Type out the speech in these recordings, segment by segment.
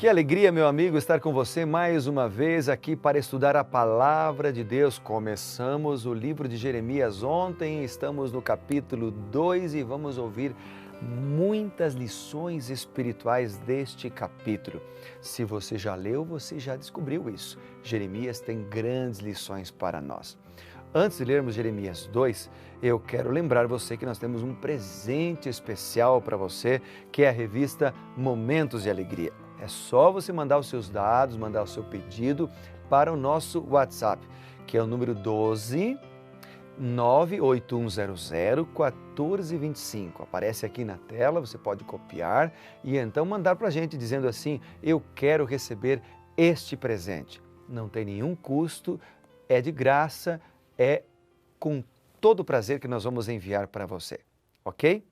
Que alegria, meu amigo, estar com você mais uma vez aqui para estudar a Palavra de Deus. Começamos o livro de Jeremias ontem, estamos no capítulo 2 e vamos ouvir muitas lições espirituais deste capítulo. Se você já leu, você já descobriu isso. Jeremias tem grandes lições para nós. Antes de lermos Jeremias 2, eu quero lembrar você que nós temos um presente especial para você, que é a revista Momentos de Alegria. É só você mandar os seus dados, mandar o seu pedido para o nosso WhatsApp, que é o número 12 98100 1425. Aparece aqui na tela, você pode copiar e então mandar para a gente dizendo assim: eu quero receber este presente. Não tem nenhum custo, é de graça, é com todo o prazer que nós vamos enviar para você, ok?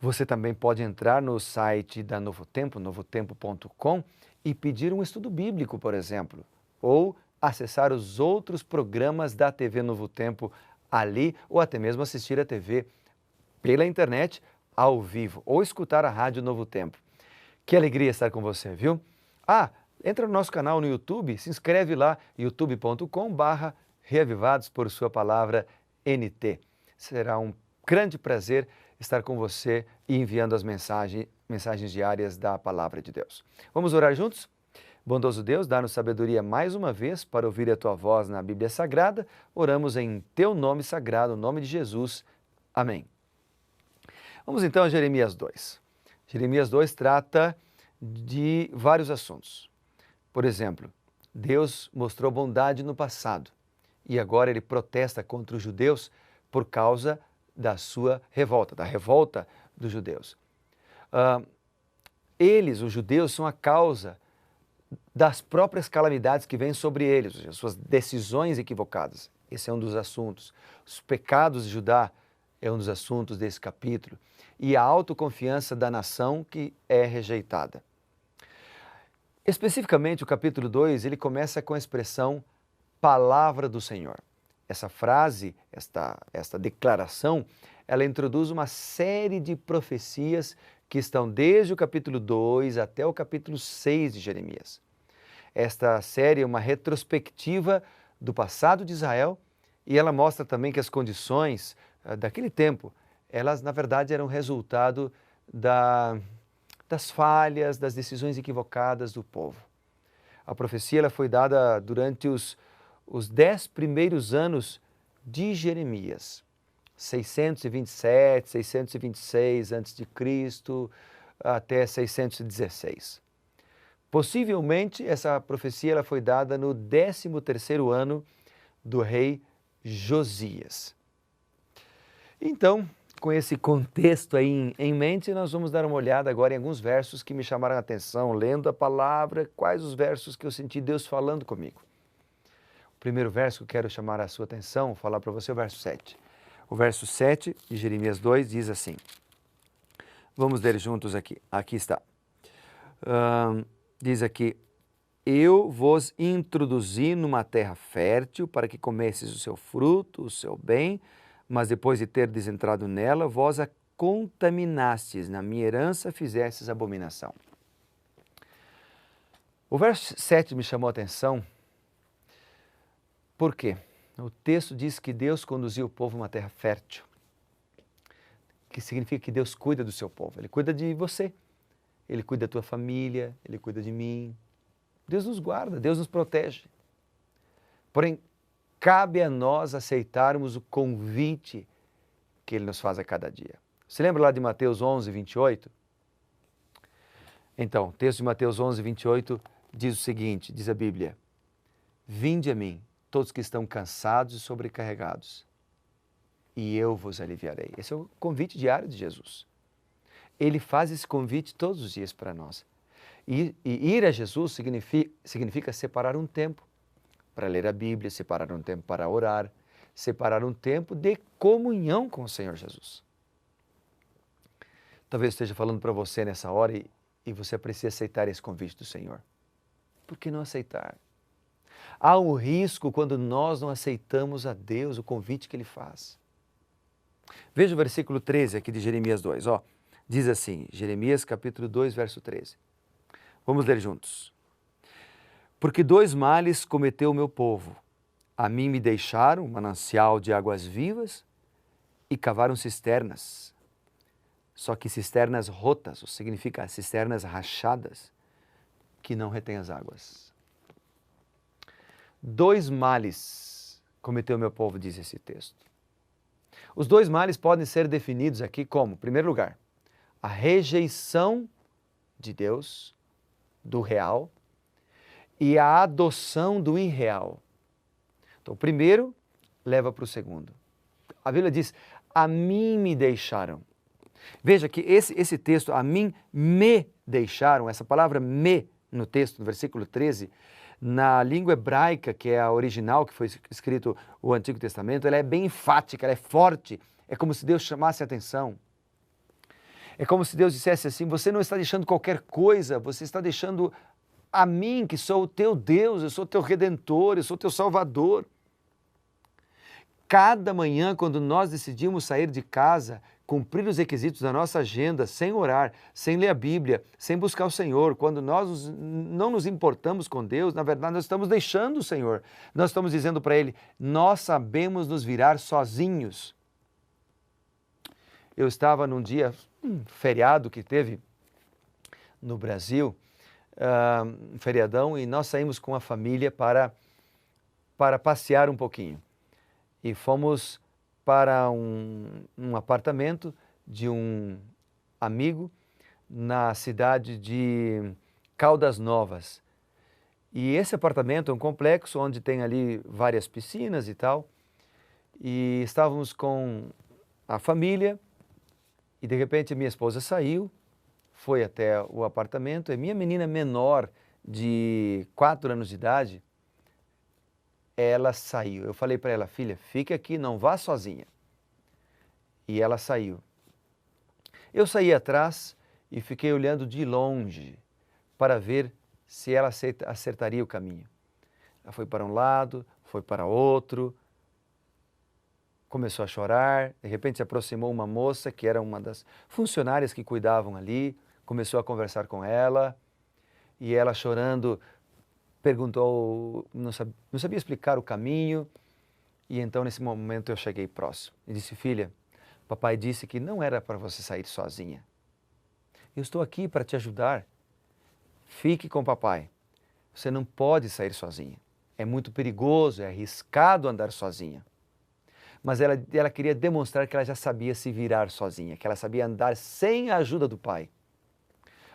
Você também pode entrar no site da Novo Tempo, novotempo.com, e pedir um estudo bíblico, por exemplo, ou acessar os outros programas da TV Novo Tempo ali, ou até mesmo assistir a TV pela internet ao vivo, ou escutar a Rádio Novo Tempo. Que alegria estar com você, viu? Entra no nosso canal no YouTube, se inscreve lá, youtube.com/reavivados por sua palavra NT. Será um grande prazer estar com você e enviando as mensagens diárias da Palavra de Deus. Vamos orar juntos? Bondoso Deus, dá-nos sabedoria mais uma vez para ouvir a Tua voz na Bíblia Sagrada. Oramos em Teu nome sagrado, no nome de Jesus. Amém. Vamos então a Jeremias 2. Jeremias 2 trata de vários assuntos. Por exemplo, Deus mostrou bondade no passado e agora Ele protesta contra os judeus por causa da sua revolta, da revolta dos judeus. Os judeus, são a causa das próprias calamidades que vêm sobre eles, as suas decisões equivocadas. Esse é um dos assuntos. Os pecados de Judá é um dos assuntos desse capítulo. E a autoconfiança da nação que é rejeitada. Especificamente, o capítulo 2, ele começa com a expressão Palavra do Senhor. Essa frase, esta declaração, ela introduz uma série de profecias que estão desde o capítulo 2 até o capítulo 6 de Jeremias. Esta série é uma retrospectiva do passado de Israel e ela mostra também que as condições daquele tempo, elas na verdade eram resultado das falhas, das decisões equivocadas do povo. A profecia ela foi dada durante os 10 primeiros anos de Jeremias, 627, 626 a.C. até 616. Possivelmente, essa profecia ela foi dada no 13º ano do rei Josias. Então, com esse contexto aí em mente, nós vamos dar uma olhada agora em alguns versos que me chamaram a atenção, lendo a palavra, quais os versos que eu senti Deus falando comigo. O primeiro verso que eu quero chamar a sua atenção, falar para você, é o verso 7. O verso 7 de Jeremias 2 diz assim, vamos ler juntos aqui, aqui está. Diz aqui, eu vos introduzi numa terra fértil para que comesses o seu fruto, o seu bem, mas depois de terdes entrado nela, vós a contaminastes, na minha herança fizestes abominação. O verso 7 me chamou a atenção. Por quê? O texto diz que Deus conduziu o povo a uma terra fértil, que significa que Deus cuida do seu povo. Ele cuida de você, Ele cuida da tua família, Ele cuida de mim. Deus nos guarda, Deus nos protege. Porém, cabe a nós aceitarmos o convite que Ele nos faz a cada dia. Você lembra lá de Mateus 11, 28? Então, o texto de Mateus 11, 28 diz o seguinte, diz a Bíblia, vinde a mim, todos que estão cansados e sobrecarregados, e eu vos aliviarei. Esse é o convite diário de Jesus. Ele faz esse convite todos os dias para nós. E ir a Jesus significa separar um tempo para ler a Bíblia, separar um tempo para orar, separar um tempo de comunhão com o Senhor Jesus. Talvez eu esteja falando para você nessa hora e você precisa aceitar esse convite do Senhor. Por que não aceitar? Há um risco quando nós não aceitamos a Deus, o convite que Ele faz. Veja o versículo 13 aqui de Jeremias 2, diz assim, Jeremias capítulo 2, verso 13. Vamos ler juntos. Porque dois males cometeu o meu povo. A mim me deixaram um manancial de águas vivas e cavaram cisternas. Só que cisternas rotas, ou significa cisternas rachadas, que não retêm as águas. Dois males cometeu o meu povo, diz esse texto. Os dois males podem ser definidos aqui como, em primeiro lugar, a rejeição de Deus, do real, e a adoção do irreal. Então, o primeiro leva para o segundo. A Bíblia diz, a mim me deixaram. Veja que esse texto, a mim me deixaram, essa palavra me no texto, no versículo 13, na língua hebraica, que é a original, que foi escrito o Antigo Testamento, ela é bem enfática, ela é forte, é como se Deus chamasse a atenção. É como se Deus dissesse assim, você não está deixando qualquer coisa, você está deixando a mim, que sou o teu Deus, eu sou o teu Redentor, eu sou o teu Salvador. Cada manhã, quando nós decidimos sair de casa, cumprir os requisitos da nossa agenda, sem orar, sem ler a Bíblia, sem buscar o Senhor, quando nós não nos importamos com Deus, na verdade nós estamos deixando o Senhor. Nós estamos dizendo para Ele, nós sabemos nos virar sozinhos. Eu estava num dia, feriado que teve no Brasil, um feriadão, e nós saímos com a família para passear um pouquinho. E fomos para um apartamento de um amigo na cidade de Caldas Novas. E esse apartamento é um complexo onde tem ali várias piscinas e tal. E estávamos com a família e de repente minha esposa saiu, foi até o apartamento e minha menina menor de 4 anos de idade, ela saiu. Eu falei para ela, filha, fique aqui, não vá sozinha. E ela saiu. Eu saí atrás e fiquei olhando de longe para ver se ela acertaria o caminho. Ela foi para um lado, foi para outro, começou a chorar, de repente se aproximou uma moça que era uma das funcionárias que cuidavam ali, começou a conversar com ela e ela chorando perguntou, não sabia explicar o caminho, e então nesse momento eu cheguei próximo e disse, filha, papai disse que não era para você sair sozinha. Eu estou aqui para te ajudar. Fique com papai. Você não pode sair sozinha. É muito perigoso, é arriscado andar sozinha. Mas ela queria demonstrar que ela já sabia se virar sozinha, que ela sabia andar sem a ajuda do pai.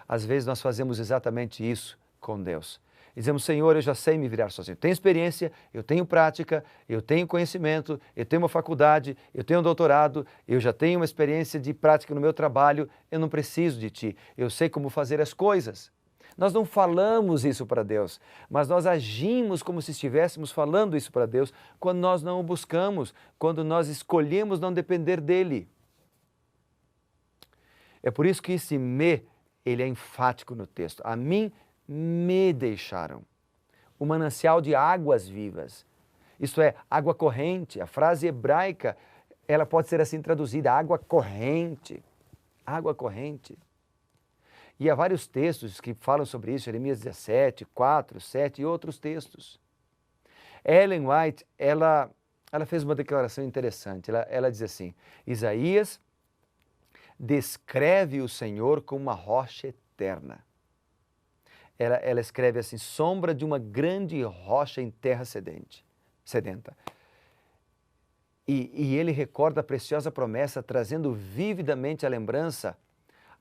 Às vezes nós fazemos exatamente isso com Deus. Dizemos, Senhor, eu já sei me virar sozinho. Eu tenho experiência, eu tenho prática, eu tenho conhecimento, eu tenho uma faculdade, eu tenho um doutorado, eu já tenho uma experiência de prática no meu trabalho, eu não preciso de Ti, eu sei como fazer as coisas. Nós não falamos isso para Deus, mas nós agimos como se estivéssemos falando isso para Deus quando nós não o buscamos, quando nós escolhemos não depender dEle. É por isso que esse me, ele é enfático no texto. A mim me deixaram. O manancial de águas vivas. Isto é, água corrente. A frase hebraica, ela pode ser assim traduzida, água corrente. Água corrente. E há vários textos que falam sobre isso, Jeremias 17, 4, 7 e outros textos. Ellen White, ela fez uma declaração interessante. Ela diz assim, Isaías descreve o Senhor como uma rocha eterna. Ela escreve assim, sombra de uma grande rocha em terra sedenta. E ele recorda a preciosa promessa, trazendo vividamente a lembrança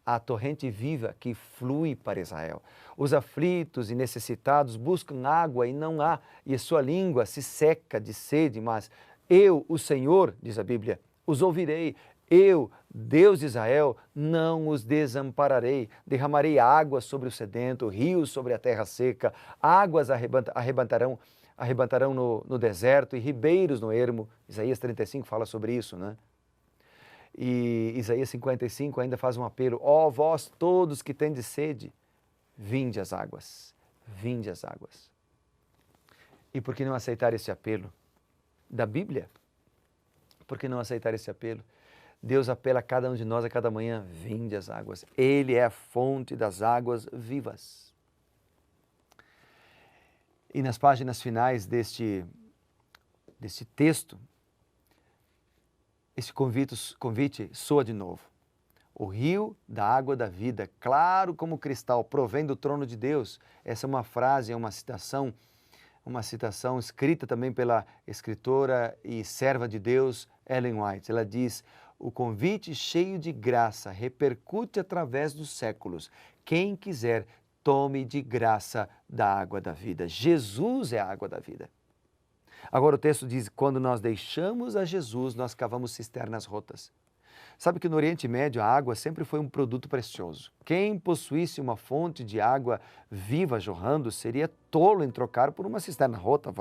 a torrente viva que flui para Israel. Os aflitos e necessitados buscam água e não há, e a sua língua se seca de sede, mas eu, o Senhor, diz a Bíblia, os ouvirei. Eu, Deus de Israel, não os desampararei. Derramarei água sobre o sedento, rios sobre a terra seca, águas arrebatarão no deserto e ribeiros no ermo. Isaías 35 fala sobre isso, né? E Isaías 55 ainda faz um apelo, ó vós todos que tendes sede, vinde às águas, vinde às águas. E por que não aceitar esse apelo da Bíblia? Por que não aceitar esse apelo? Deus apela a cada um de nós a cada manhã, vinde às águas. Ele é a fonte das águas vivas. E nas páginas finais deste texto, esse convite soa de novo. O rio da água da vida, claro como cristal, provém do trono de Deus. Essa é uma frase, é uma citação escrita também pela escritora e serva de Deus, Ellen White. Ela diz: o convite cheio de graça repercute através dos séculos. Quem quiser, tome de graça da água da vida. Jesus é a água da vida. Agora o texto diz: quando nós deixamos a Jesus, nós cavamos cisternas rotas. Sabe que no Oriente Médio a água sempre foi um produto precioso. Quem possuísse uma fonte de água viva jorrando seria tolo em trocar por uma cisterna rota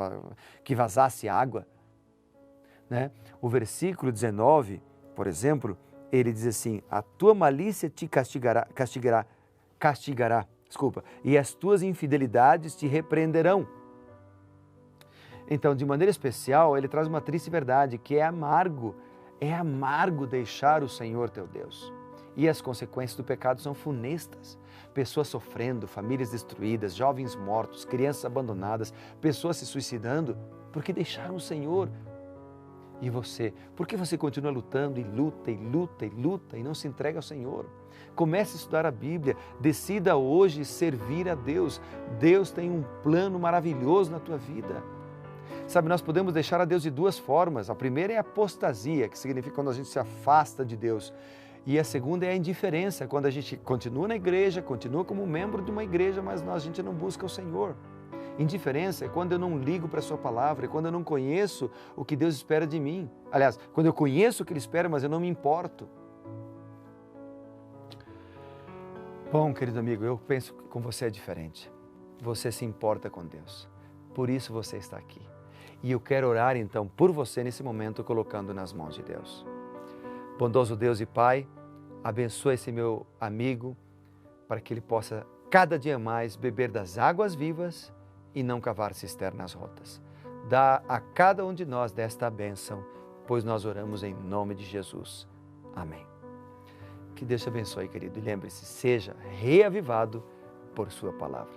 que vazasse água, né? O versículo 19, por exemplo, ele diz assim: a tua malícia te castigará, e as tuas infidelidades te repreenderão. Então, de maneira especial, ele traz uma triste verdade, que é amargo deixar o Senhor teu Deus. E as consequências do pecado são funestas. Pessoas sofrendo, famílias destruídas, jovens mortos, crianças abandonadas, pessoas se suicidando porque deixaram o Senhor. E você? Por que você continua lutando e luta e luta e luta e não se entrega ao Senhor? Comece a estudar a Bíblia, decida hoje servir a Deus. Deus tem um plano maravilhoso na tua vida. Sabe, nós podemos deixar a Deus de duas formas. A primeira é a apostasia, que significa quando a gente se afasta de Deus. E a segunda é a indiferença, quando a gente continua na igreja, continua como membro de uma igreja, mas a gente não busca o Senhor. Indiferença é quando eu não ligo para a sua palavra, é quando eu não conheço o que Deus espera de mim. Aliás, quando eu conheço o que Ele espera, mas eu não me importo. Bom, querido amigo, eu penso que com você é diferente. Você se importa com Deus. Por isso você está aqui. E eu quero orar então por você nesse momento, colocando nas mãos de Deus. Bondoso Deus e Pai, abençoa esse meu amigo para que ele possa cada dia mais beber das águas vivas e não cavar cisternas rotas. Dá a cada um de nós desta bênção, pois nós oramos em nome de Jesus. Amém. Que Deus te abençoe, querido. E lembre-se, seja reavivado por sua palavra.